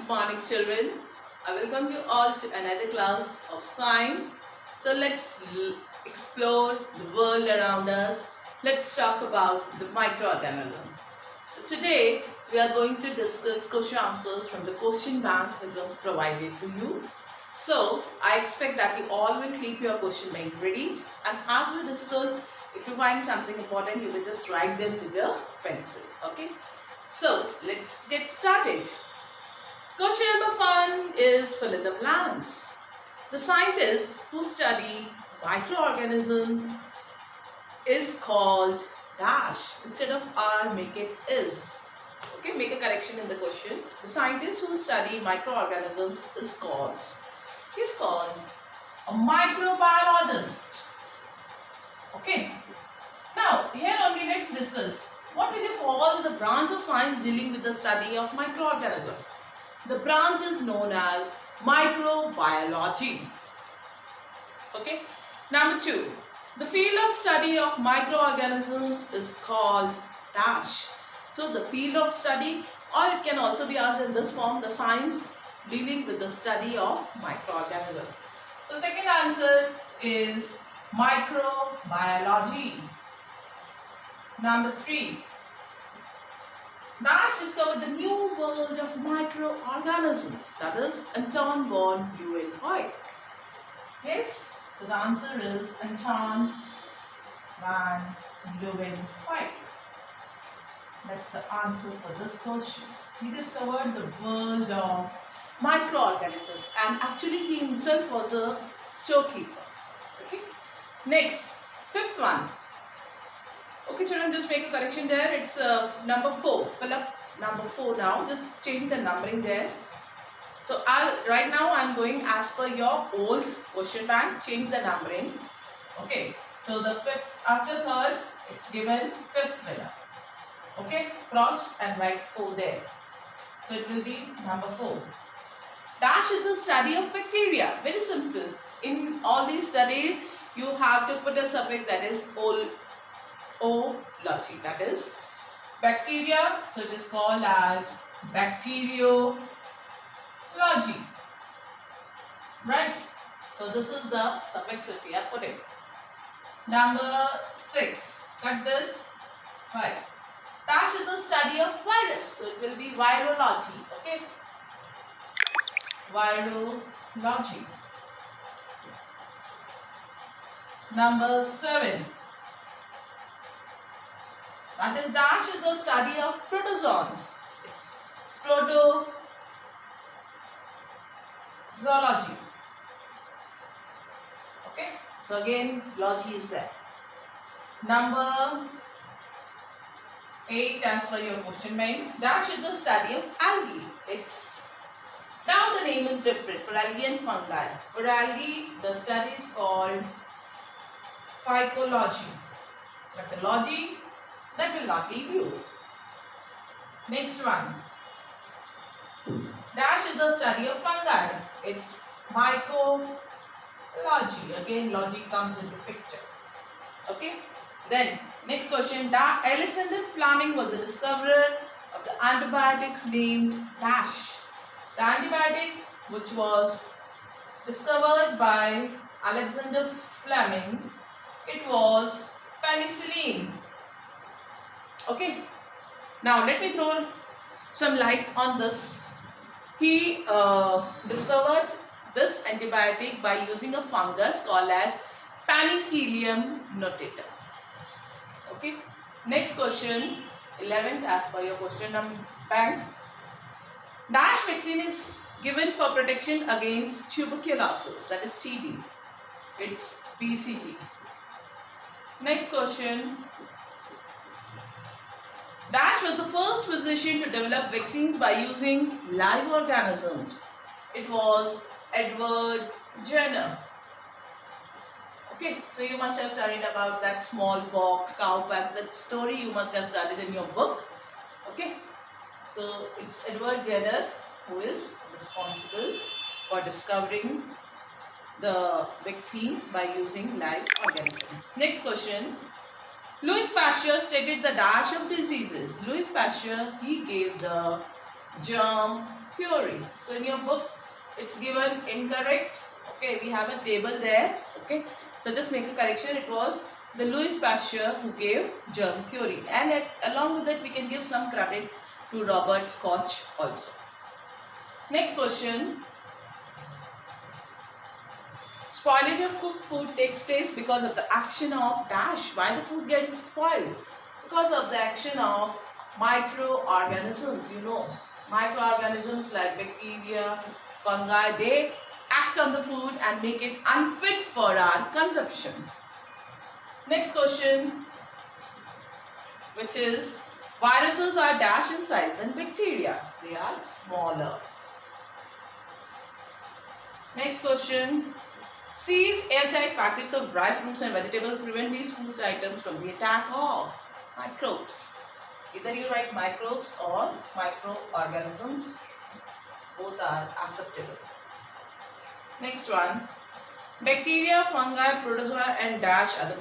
Good morning, children. I welcome you all to another class of science. So let's explore the world around us. Let's talk about the microorganism. So today we are going to discuss question answers from the question bank which was provided to you. So I expect that you all will keep your question bank ready, and as we discuss, if you find something important, you will just write them with your pencil. Okay. So let's get started. Question number 1 is fill in the blanks. The scientist who study microorganisms is called dash. Instead of are, make it is. Okay, make a correction in the question. The scientist who study microorganisms is called. He is called a microbiologist. Okay. Now, here only let's discuss. What will you call the branch of science dealing with the study of microorganisms? The branch is known as microbiology. Okay. Number 2. The field of study of microorganisms is called dash. So the field of study, or it can also be asked in this form, the science dealing with the study of microorganisms. So second answer is microbiology. Number 3. Dash discovered the new world of microorganisms, that is Anton von Leeuwenhoek. Yes, so the answer is Anton van Leeuwenhoek. That's the answer for this question. He discovered the world of microorganisms, and actually he himself was a storekeeper. Okay. Next, fifth one. Okay, children, just make a correction there. It's number 4. Fill up number 4 now. Just change the numbering there. So right now I'm going as per your old question bank. Change the numbering. Okay. So the fifth after third, it's given fifth filler. Okay. Cross and write 4 there. So it will be number 4. Dash is the study of bacteria. Very simple. In all these studies, you have to put a suffix that is ology, that is bacteria, so it is called as bacteriology, right? So this is the suffix which we are putting. Number 6, cut this. 5. Dash is the study of virus, so it will be virology. Okay, virology. Number 7. That is dash is the study of protozoans. It's protozoology. Okay. So again, logy is there. Number 8, as per your question bank, dash is the study of algae. It's now the name is different for algae and fungi. For algae, the study is called phycology. But the logy, that will not leave you. Next one. Dash is the study of fungi. It's mycology. Again, logy comes into picture. Okay. Then, next question. Alexander Fleming was the discoverer of the antibiotics named dash. The antibiotic which was discovered by Alexander Fleming, it was penicillin. Okay, now let me throw some light on this. He discovered this antibiotic by using a fungus called as Penicillium notatum. Okay, next question, 11th as per your question number bank. Dash vaccine is given for protection against tuberculosis, that is TB. It's BCG. Next question. Dash was the first physician to develop vaccines by using live organisms. It was Edward Jenner. Okay, so you must have studied about that smallpox, cowpox, that story you must have studied in your book. Okay, so it's Edward Jenner who is responsible for discovering the vaccine by using live organisms. Next question. Louis Pasteur stated the dash of diseases. Louis Pasteur, he gave the germ theory. So in your book it's given incorrect. Okay, we have a table there. Okay, so just make a correction. It was the Louis Pasteur who gave germ theory, and along with that we can give some credit to Robert Koch also. Next question. Spoilage of cooked food takes place because of the action of dash. Why the food gets spoiled? Because of the action of microorganisms. You know, microorganisms like bacteria, fungi, they act on the food and make it unfit for our consumption. Next question, which is viruses are dash in size than bacteria. They are smaller. Next question. Sealed airtight packets of dry fruits and vegetables prevent these food items from the attack of microbes. Either you write microbes or microorganisms. Both are acceptable. Next one. Bacteria, fungi, protozoa and dash are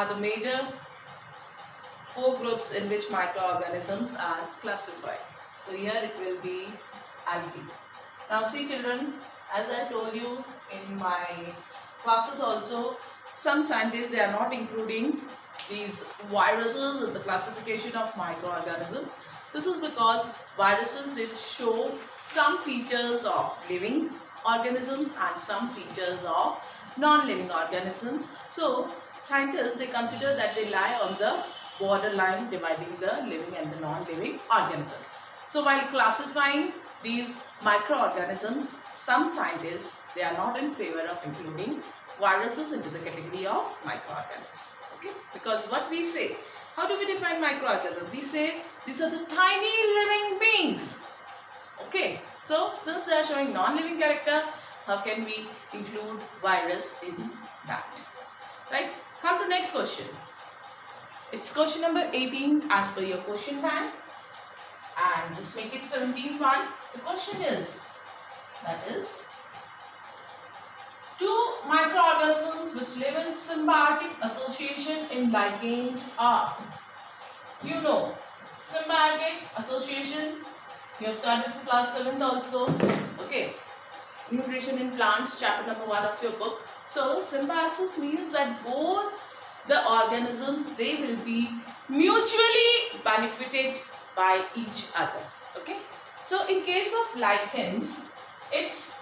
the major 4 groups in which microorganisms are classified. So here it will be algae. Now see children, as I told you in my classes also, some scientists, they are not including these viruses in the classification of microorganisms. This is because viruses, they show some features of living organisms and some features of non-living organisms. So scientists, they consider that they lie on the borderline dividing the living and the non-living organisms. So while classifying these microorganisms, some scientists, they are not in favor of including viruses into the category of microorganisms. Okay, because what we say, how do we define microorganisms? We say these are the tiny living beings. Okay, so since they are showing non-living character, how can we include virus in that? Right, come to next question. It's question number 18 as per your question bank, and just make it 17th one. The question is, that is, 2 microorganisms which live in symbiotic association in lichens are, you know, symbiotic association, you have studied in class 7th also. Okay, nutrition in plants, chapter number 1 of your book. So symbiosis means that both the organisms, they will be mutually benefited by each other. Okay, so in case of lichens, it's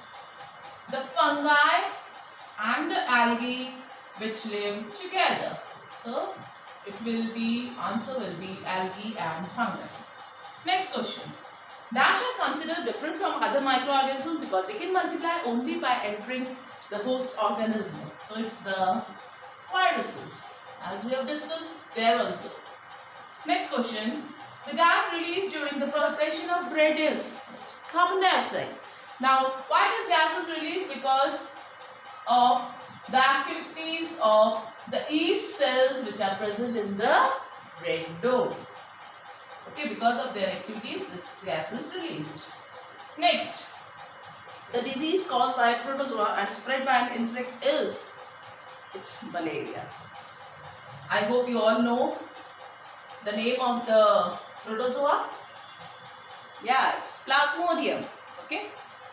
the fungi and the algae which live together. So it will be, answer will be algae and fungus. Next question. Dash are considered different from other microorganisms because they can multiply only by entering the host organism. So it's the viruses, as we have discussed there also. Next question. The gas released during the preparation of bread is carbon dioxide. Now, why this gas is released? Because of the activities of the yeast cells which are present in the bread dough. Okay, because of their activities, this gas is released. Next, the disease caused by a protozoa and spread by an insect is, it's malaria. I hope you all know the name of the protozoa. Yeah, it's Plasmodium. Okay,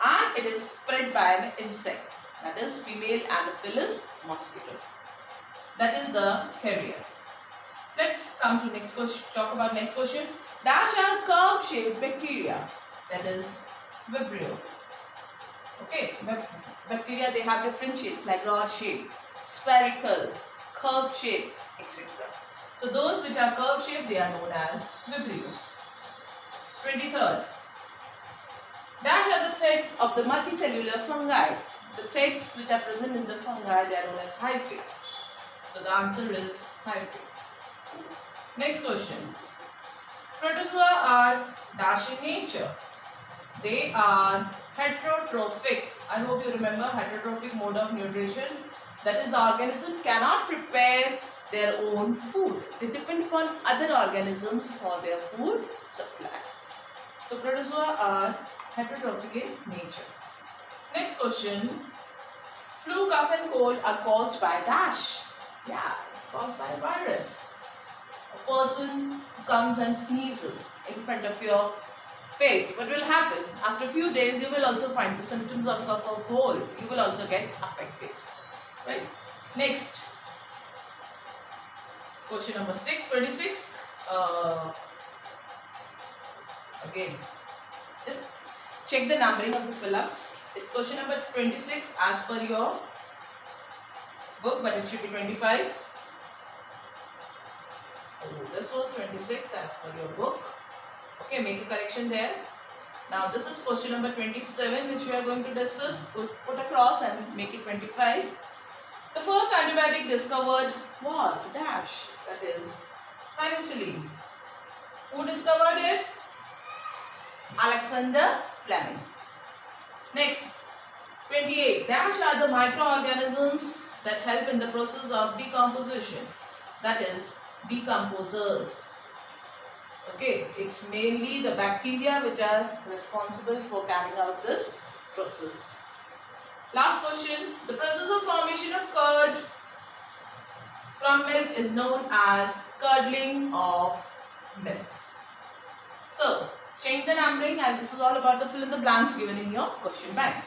and it is spread by an insect, that is female Anopheles mosquito. That is the carrier. Let's come to next question. Talk about next question. Dash are curve-shaped bacteria, that is Vibrio. Okay, bacteria, they have different shapes like rod shape, spherical, curve shape, etc. So those which are curve shaped, they are known as Vibrio. 23rd. Dash are the threads of the multicellular fungi. The threads which are present in the fungi, they are known as hyphae. So the answer is hyphae. Next question. Protozoa are dash in nature. They are heterotrophic. I hope you remember heterotrophic mode of nutrition. That is, the organism cannot prepare their own food. They depend upon other organisms for their food supply. So protozoa are heterotrophic in nature. Next question. Flu, cough and cold are caused by dash. Yeah, it's caused by a virus. A person who comes and sneezes in front of your face, what will happen? After a few days, you will also find the symptoms of cough or cold. You will also get affected. Right? Next, question number 26. Again, just check the numbering of the fill-ups. It's question number 26 as per your book, but it should be 25. Oh, this was 26 as per your book. Okay, make a correction there. Now this is question number 27 which we are going to discuss. Put across and make it 25. The first antibiotic discovered was dash, that is penicillin. Who discovered it? Alexander Fleming. Next, 28. Dash are the microorganisms that help in the process of decomposition, that is decomposers. Okay, it's mainly the bacteria which are responsible for carrying out this process. Last question. The process of formation of curd from milk is known as curdling of milk. So, change the numbering, and this is all about the fill in the blanks given in your question bank.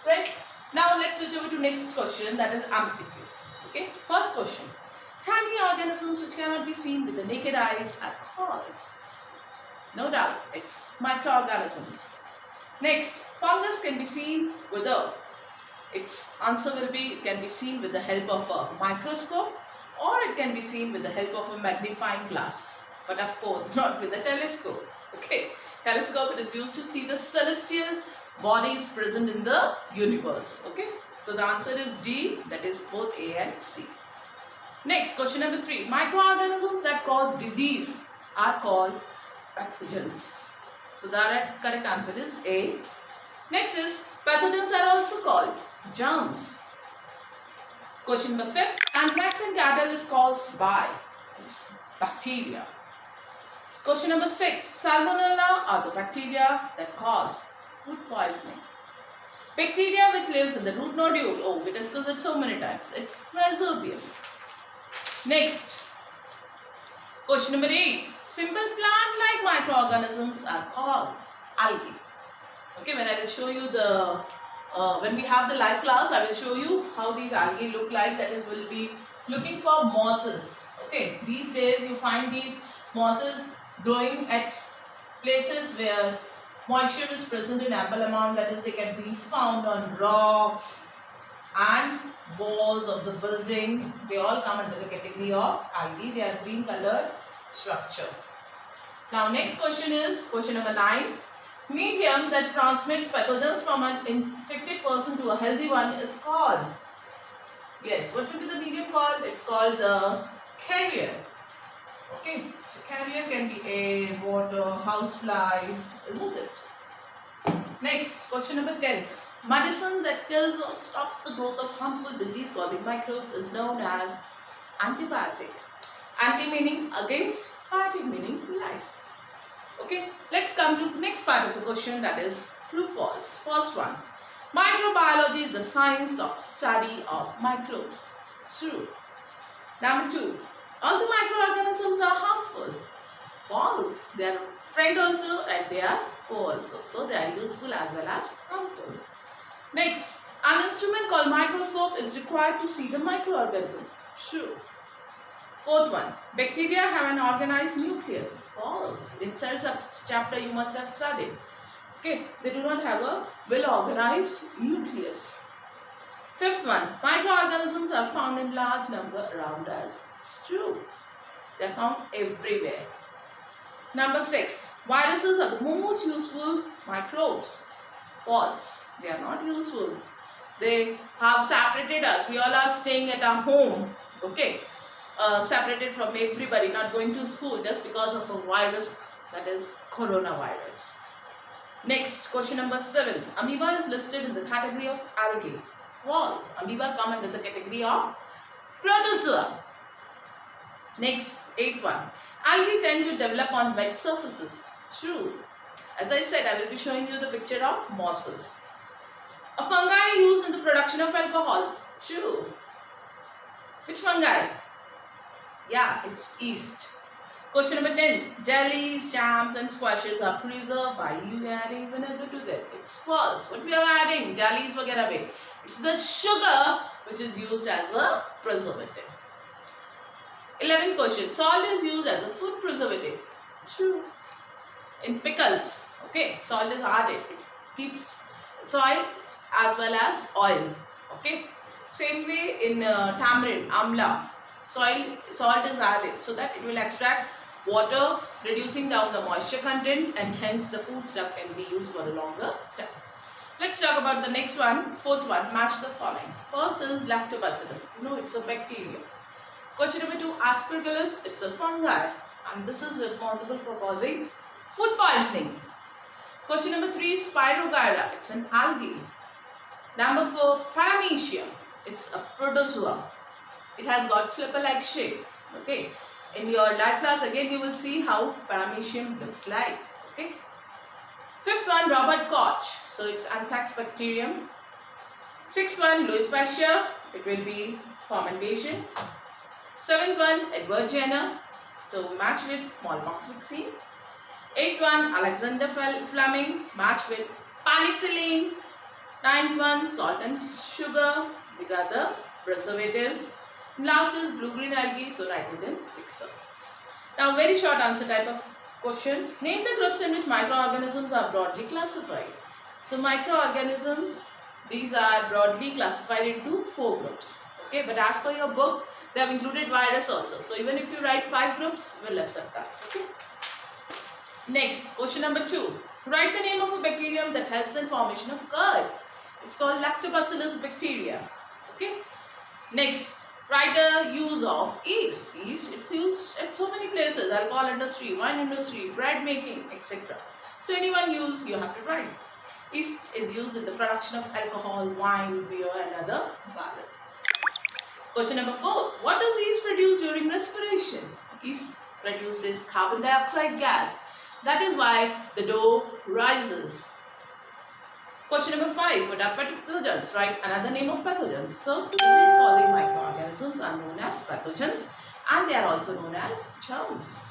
Right? Now, let's switch over to next question, that is MCQ. Okay, first question. Tiny organisms which cannot be seen with the naked eyes are called? No doubt, it's microorganisms. Next, fungus can be seen with its answer will be, it can be seen with the help of a microscope, or it can be seen with the help of a magnifying glass. But of course, not with a telescope. Okay, telescope, it is used to see the celestial bodies present in the universe. Okay, so the answer is D, that is both A and C. Next, question number 3. Microorganisms that cause disease are called pathogens. So the correct answer is A. Next is, pathogens are also called germs. Question number 5. Anthrax in cattle is caused by bacteria. Question number 6. Salmonella are the bacteria that cause food poisoning. Bacteria which lives in the root nodule. Oh, we discussed it so many times. It's Rhizobium. Next, question number 8. Simple plant-like microorganisms are called algae. Okay, when I will show you the, when we have the live class, I will show you how these algae look like. That is, we'll be looking for mosses. Okay, these days you find these mosses growing at places where moisture is present in ample amount. That is, they can be found on rocks and walls of the building. They all come under the category of algae. They are green colored structure. Now next question is question number 9. Medium that transmits pathogens from an infected person to a healthy one is called? Yes, what will be the medium called? It's called the carrier. Okay, so carrier can be air, water, house flies, isn't it? Next, question number 10. Medicine that kills or stops the growth of harmful disease-causing microbes is known as antibiotic. Anti meaning against, biotic meaning life. Okay, let's come to next part of the question, that is true false. First one. Microbiology is the science of study of microbes. True. Number 2. All the microorganisms are harmful. False. They are friend also and they are foe also. So they are useful as well as harmful. Next, an instrument called microscope is required to see the microorganisms. True. Fourth one, bacteria have an organized nucleus. False. In cells chapter you must have studied. Okay, they do not have a well-organized nucleus. Fifth one, microorganisms are found in large number around us. It's true. They are found everywhere. Number 6, viruses are the most useful microbes. False. They are not useful. They have separated us. We all are staying at our home. Okay. Separated from everybody, not going to school just because of a virus, that is coronavirus. Next, question number 7. Amoeba is listed in the category of algae. False. Amoeba come under the category of protozoa. Next, 8th one. Algae tend to develop on wet surfaces. True. As I said, I will be showing you the picture of mosses. A fungi used in the production of alcohol. True. Which fungi? Yeah, it's yeast. Question number 10. Jellies, jams and squashes are preserved by you adding vinegar to them. It's false. What we are adding? Jellies वगैरह में. It's the sugar which is used as a preservative. 11th question. Salt is used as a food preservative. True. In pickles, okay, salt is added. It keeps soil as well as oil. Okay. Same way in tamarind, amla, salt is added so that it will extract water, reducing down the moisture content, and hence the food stuff can be used for a longer time. Let's talk about the next one, fourth one. Match the following. First is lactobacillus. You know, it's a bacteria. Question number 2, aspergillus. It's a fungi, and this is responsible for causing food poisoning. Question number 3, Spirogyra. It's an algae. Number 4, Paramecium. It's a protozoa. It has got slipper-like shape. Okay. In your lab class, again you will see how Paramecium looks like. Okay. Fifth one, Robert Koch. So it's Anthrax bacterium. Sixth one, Louis Pasteur. It will be fermentation. Seventh one, Edward Jenner. So match with smallpox vaccine. Eighth one, Alexander Fleming. Match with penicillin. Ninth one, salt and sugar. These are the preservatives. Last is blue-green algae, so nitrogen fixer. Now, very short answer type of question. Name the groups in which microorganisms are broadly classified. So, microorganisms, these are broadly classified into 4 groups. Okay, but as per your book, they have included virus also. So, even if you write 5 groups, we'll accept that. Okay. Next, question number 2. Write the name of a bacterium that helps in formation of curd. It's called Lactobacillus bacteria. Okay. Next, write the use of yeast. Yeast, it's used at so many places. Alcohol industry, wine industry, bread making, etc. So anyone use, you have to write. Yeast is used in the production of alcohol, wine, beer and other beverages. Question number 4. What does yeast produce during respiration? Yeast produces carbon dioxide gas. That is why the dough rises. Question number 5. What are pathogens? Write another name of pathogens. So, disease-causing microorganisms are known as pathogens, and they are also known as germs.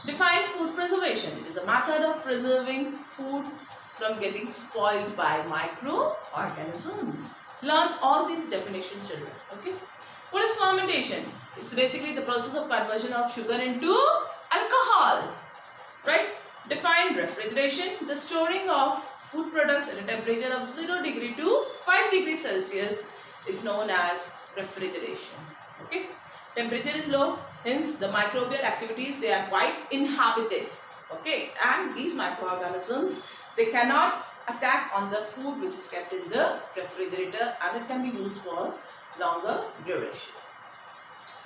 Define food preservation. It is a method of preserving food from getting spoiled by microorganisms. Learn all these definitions, children. Okay. What is fermentation? It's basically the process of conversion of sugar into alcohol. Right? Define refrigeration. The storing of food products at a temperature of 0 degree to 5 degrees Celsius is known as refrigeration. Okay. Temperature is low, hence the microbial activities, they are quite inhabited. Okay. And these microorganisms, they cannot attack on the food which is kept in the refrigerator, and it can be used for longer duration.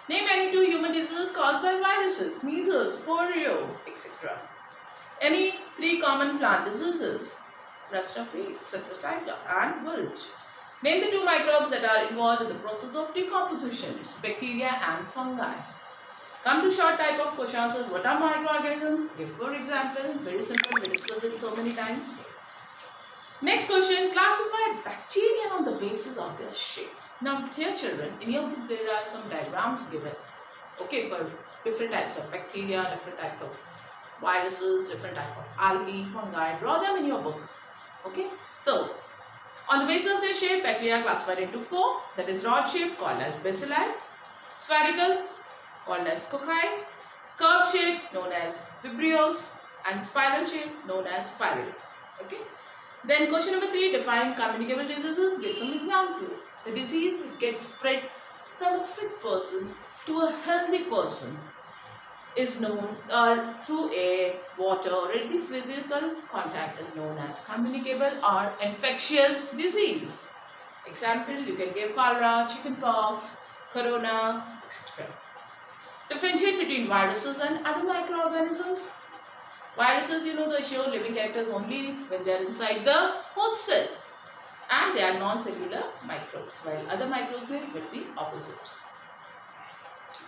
Name any 2 human diseases caused by viruses, measles, polio, etc. Any 3 common plant diseases, Rastafari, Cephalocyta and Welch. Name the 2 microbes that are involved in the process of decomposition. It's bacteria and fungi. Come to short type of question answers. What are microorganisms? Give for example. Very simple. We discussed it so many times. Next question. Classify bacteria on the basis of their shape. Now here children, in your book there are some diagrams given. Okay, for different types of bacteria, different types of viruses, different types of algae, fungi. Draw them in your book. Okay, so on the basis of their shape, bacteria are classified into 4. That is rod shape called as bacilli, spherical called as cocci, curved shape known as vibrios, and spiral shape known as spirally. Okay. Then question number 3, define communicable diseases. Give some example. The disease which gets spread from a sick person to a healthy person is known through air, water, or any physical contact is known as communicable or infectious disease. Example, you can give cholera, chickenpox, corona, etc. Differentiate between viruses and other microorganisms. Viruses, you know, they show living characters only when they are inside the host cell, and they are non-cellular microbes, while other microbes will be opposite.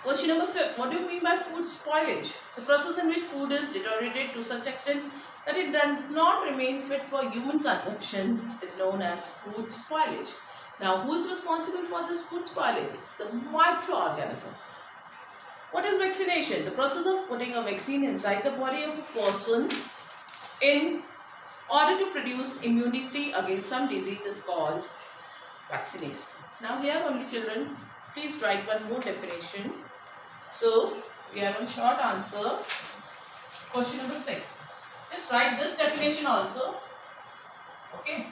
Question number 5. What do you mean by food spoilage? The process in which food is deteriorated to such extent that it does not remain fit for human consumption is known as food spoilage. Now, who is responsible for this food spoilage? It's the microorganisms. What is vaccination? The process of putting a vaccine inside the body of a person in order to produce immunity against some disease is called vaccination. Now here only children, please write one more definition. So we have a short answer. Question number 6. Just write this definition also. Okay.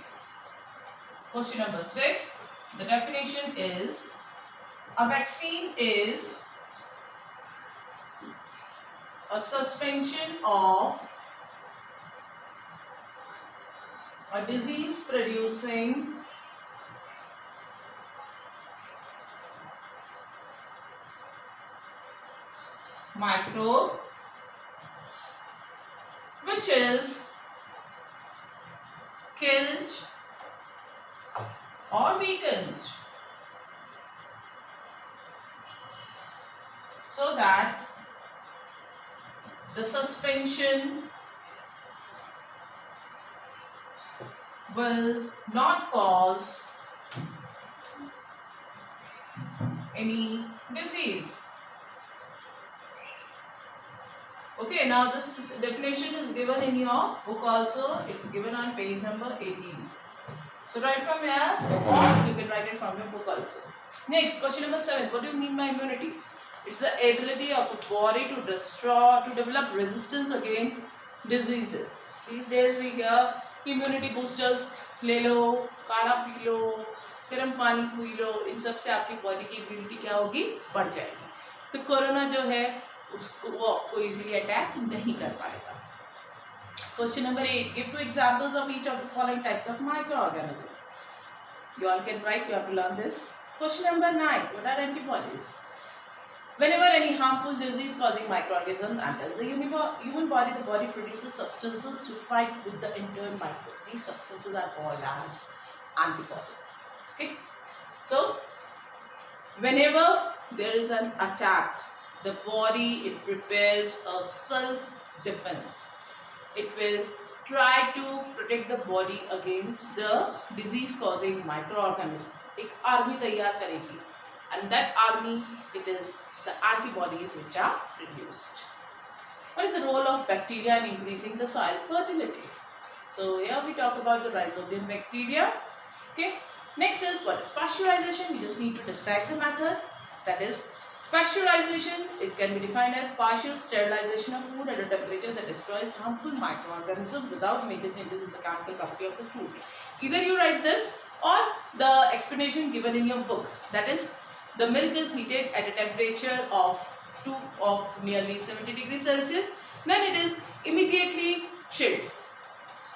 Question number 6. The definition is, a vaccine is a suspension of a disease producing microbe which is killed or weakened so that the suspension will not cause any disease. Okay, now this definition is given in your book also. It's given on page number 18. So write from here, or you can write it from your book also. Next, question number 7. What do you mean by immunity? It's the ability of a body to develop resistance against diseases. These days we hear immunity boosters, ले लो, काढ़ा P low, गर्म पानी P low, इन सब से आपकी body की immunity क्या होगी, बढ़ जाएगी. तो कोरोना जो है उसको वो आपको इजीली अटैक नहीं कर पाएगा. Question number 8. Give 2 examples of each of the following types of microorganisms. You all can write. You have to learn this. Question number 9. What are antibodies? Whenever any harmful disease-causing microorganism enters the human body, the body produces substances to fight with the entered microbe. These substances are called as antibodies. Okay. So, whenever there is an attack, the body, it prepares a self-defense. It will try to protect the body against the disease-causing microorganism. एक army तैयार करेगी, and that army, it is the antibodies which are produced. What is the role of bacteria in increasing the soil fertility? So here we talk about the rhizobium bacteria. Okay. Next is, what is pasteurization? We just need to describe the method. That is, pasteurization, it can be defined as partial sterilization of food at a temperature that destroys harmful microorganisms without major changes in the chemical property of the food. Either you write this or the explanation given in your book. That is, the milk is heated at a temperature of nearly 70 degrees Celsius. Then it is immediately chilled.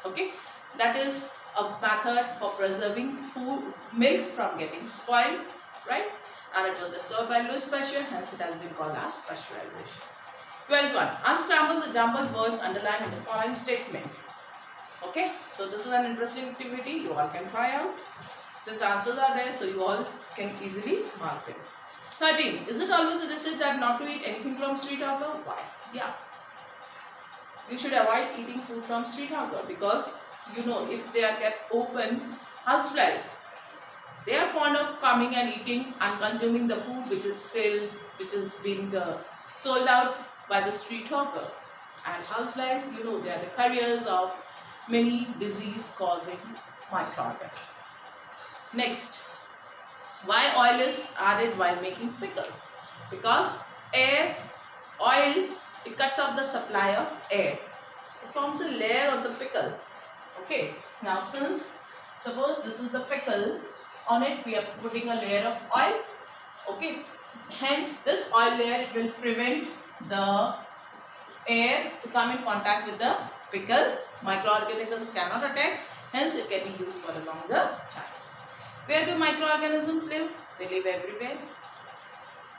Okay, that is a method for preserving milk from getting spoiled, right? And it was discovered by Louis Pasteur, hence it has been called as pasteurization. 12th one. Unscramble the jumbled words underlined in the following statement. Okay, so this is an interesting activity. You all can try out. Since answers are there, so you all can easily mark them. 13. Is it always suggested that not to eat anything from street hawker? Why? Yeah. You should avoid eating food from street hawker because, you know, if they are kept open, houseflies, they are fond of coming and eating and consuming the food which is being sold out by the street hawker. And houseflies, you know, they are the carriers of many disease-causing microorganisms. Next, why oil is added while making pickle? Because oil, it cuts off the supply of air. It forms a layer on the pickle. Okay, now suppose this is the pickle, on it we are putting a layer of oil. Okay, hence this oil layer, it will prevent the air to come in contact with the pickle. Microorganisms cannot attack, hence it can be used for a longer time. Where do microorganisms live? They live everywhere.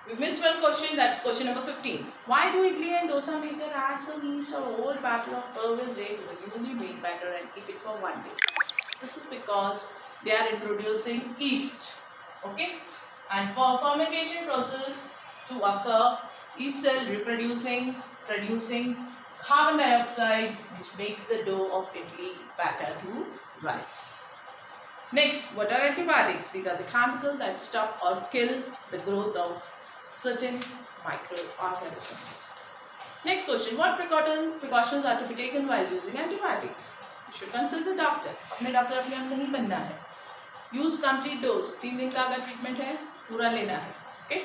We missed one question, that's question number 15. Why do idli and dosa maker add some yeast or whole batter of Pervis Day to the newly made batter and keep it for 1 day? This is because they are introducing yeast. Okay? And for fermentation process to occur, yeast cell producing carbon dioxide, which makes the dough of idli batter to rise. Next, what are antibiotics? These are the chemicals that stop or kill the growth of certain microorganisms. Next question, what precautions are to be taken while using antibiotics? You should consult the doctor. अपने doctor अपने आप नहीं बनना है. Use complete dose. 3 दिन का अगर treatment है पूरा लेना है. Okay.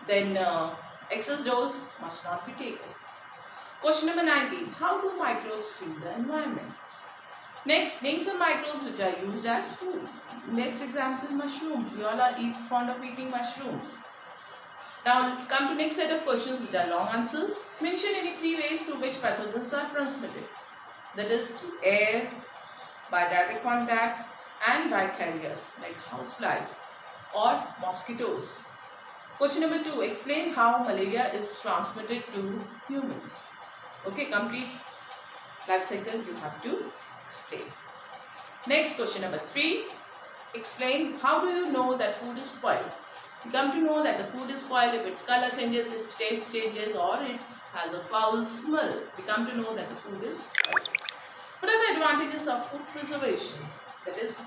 Then excess dose must not be taken. Question number 19. How do microbes clean the environment? Next, name some microbes which are used as food. Next example, mushrooms. We all are fond of eating mushrooms. Now come to next set of questions which are long answers. Mention any 3 ways through which pathogens are transmitted. That is through air, by direct contact, and by carriers like houseflies or mosquitoes. Question number 2. Explain how malaria is transmitted to humans. Okay, complete life cycle you have to explain. Next, question number 3. Explain how do you know that food is spoiled. You come to know that the food is spoiled if its color changes, its taste changes, or it has a foul smell. We come to know that the food is spoiled. What are the advantages of food preservation? That is,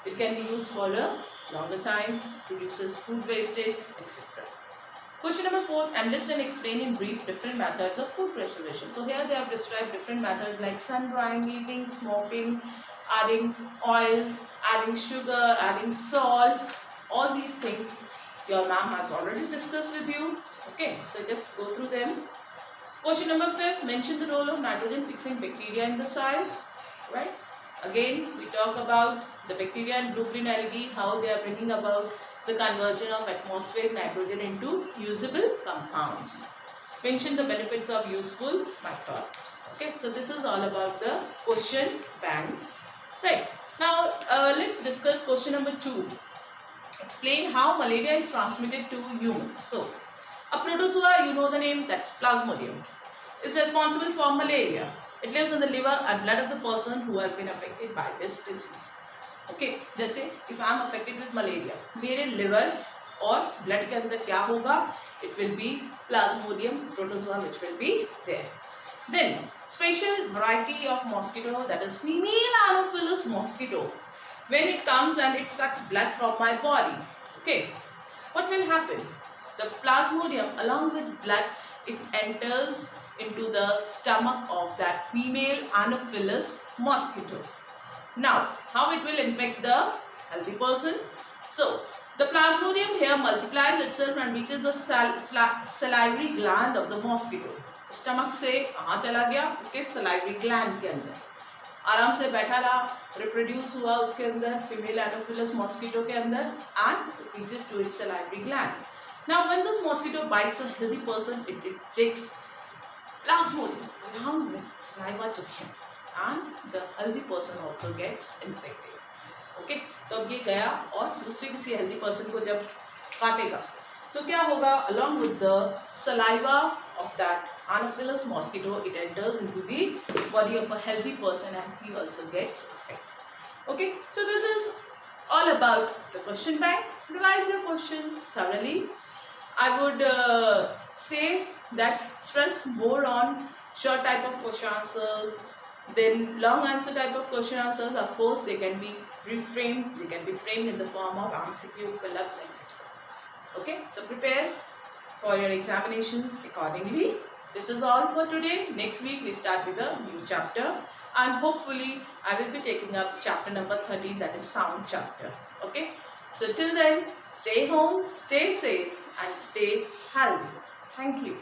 it can be used for a longer time, reduces food wastage, etc. Question number 4. List and explain in brief different methods of food preservation. So here they have described different methods like sun drying, heating, smoking, adding oils, adding sugar, adding salts. All these things your ma'am has already discussed with you. Okay, so just go through them. Question number 5. Mention the role of nitrogen fixing bacteria in the soil. Right? Again, we talk about the bacteria and blue-green algae, how they are bringing about the conversion of atmospheric nitrogen into usable compounds. Mention the benefits of useful microbes. Okay, so this is all about the question bank. Right. Now, let's discuss question number 2. Explain how malaria is transmitted to humans. So, a protozoa, you know the name, that's Plasmodium, is responsible for malaria. It lives in the liver and blood of the person who has been affected by this disease. Okay, जैसे if I am affected with malaria, मेरे liver और blood के अंदर क्या होगा? It will be Plasmodium protozoa which will be there. Then special variety of mosquito, that is female Anopheles mosquito. When it comes and it sucks blood from my body, okay, what will happen? The Plasmodium along with blood, it enters into the stomach of that female Anopheles mosquito. Now, how it will infect the healthy person? So, the Plasmodium here multiplies itself and reaches the salivary gland of the mosquito. Stomach से कहाँ चला गया? उसके salivary gland के अंदर. आराम से बैठा रहा, reproduce हुआ उसके अंदर female Anopheles mosquito के अंदर and it reaches to its salivary gland. Now, when this mosquito bites a healthy person, it ejects Plasmodium along with saliva to him, and the healthy person also gets infected. Okay, तो अब ये गया और दूसरे किसी healthy person को जब काटेगा तो क्या होगा? Along with the saliva of that Anopheles mosquito, it enters into the body of a healthy person and he also gets infected. Okay, so this is all about the question bank. Revise your questions thoroughly. I would say that stress more on short type of question answers, then long answer type of question answers. Of course, they can be reframed, they can be framed in the form of MCQ, fill-ups, etc. Okay, so prepare for your examinations accordingly. This is all for today. Next week we start with a new chapter and hopefully I will be taking up chapter number 13, that is sound chapter. Okay, so till then, stay home, stay safe and stay healthy. Thank you.